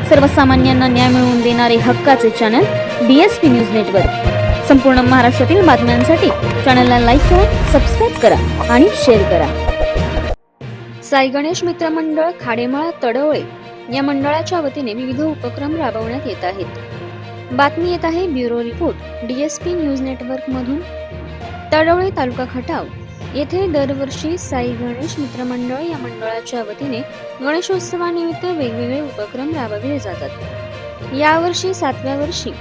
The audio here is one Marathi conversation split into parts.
सर्वसामान्यांना न्याय मिळवून देणारे हक्काचे चॅनल DSP न्यूज नेटवर्क। संपूर्ण महाराष्ट्रातील बातम्यांसाठी चॅनलला लाईक करा, सबस्क्राइब करा आणि शेअर करा। साई गणेश मित्र मंडळ खाडेमाळा तडवळे या मंडळाच्या वतीने विविध उपक्रम राबवण्यात येत आहेत। बातमी येत आहे bureau report DSP news network मधून। तडवळे तालुका खटाव येथे दरवर्षी साई गणेश मित्र मंडळ या मंडळाच्या वतीने गणेशोत्सवानिमित्त वेगवेगळे उपक्रम राबविले जातात। यावर्षी 7व्या वर्षी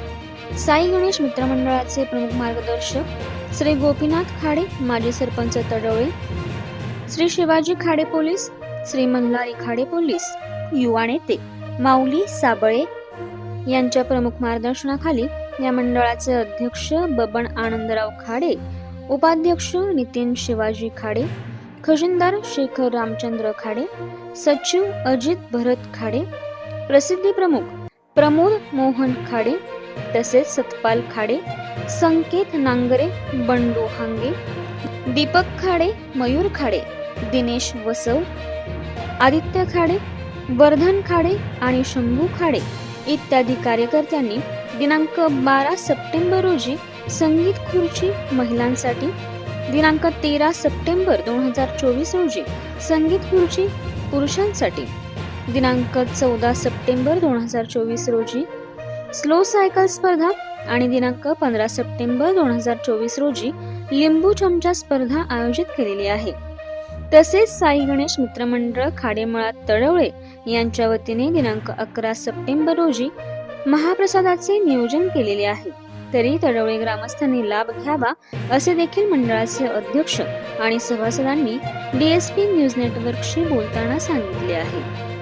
साई गणेश मित्र मंडळाचे प्रमुख मार्गदर्शक श्री गोपीनाथ खाडे, माजी सरपंच तडवळे, श्री शिवाजी खाडे पोलीस, श्री मल्हारी खाडे पोलीस, युवा नेते माऊली साबळे यांच्या प्रमुख मार्गदर्शनाखाली या मंडळाचे अध्यक्ष बबन आनंदराव खाडे, उपाध्यक्ष नितीन शिवाजी खाडे, खजिनदार शेखर रामचंद्र खाडे, सचिव अजित भरत खाडे, प्रसिद्धी प्रमुख प्रमोद मोहन खाडे, तसेच सतपाल खाडे, संकेत नांगरे, बंडू हांगे, दीपक खाडे, मयूर खाडे, दिनेश वसव, आदित्य खाडे, वर्धन खाडे आणि शंभू खाडे इत्यादी कार्यकर्त्यांनी दिनांक 12 सप्टेंबर रोजी संगीत खुर्ची महिलांसाठी, दिनांक 13 सप्टेंबर 2024 रोजी संगीत खुर्ची पुरुषांसाठी, दिनांक 14 सप्टेंबर 2024 रोजी स्लो सायकल स्पर्धा आणि दिनांक 15 सप्टेंबर 2024 रोजी लिंबू चमचा स्पर्धा आयोजित केलेली आहे। तसेच साई गणेश मित्रमंडळ खाडेमाळा तडवळे यांच्या वतीने दिनांक 11 सप्टेंबर रोजी महाप्रसादाचे नियोजन केलेले आहे। तरी तडवळे ग्रामस्थांनी लाभ घ्यावा असे देखील मंडळाचे अध्यक्ष आणि सभासदांनी DSP न्यूज नेटवर्कशी बोलताना सांगितले आहे।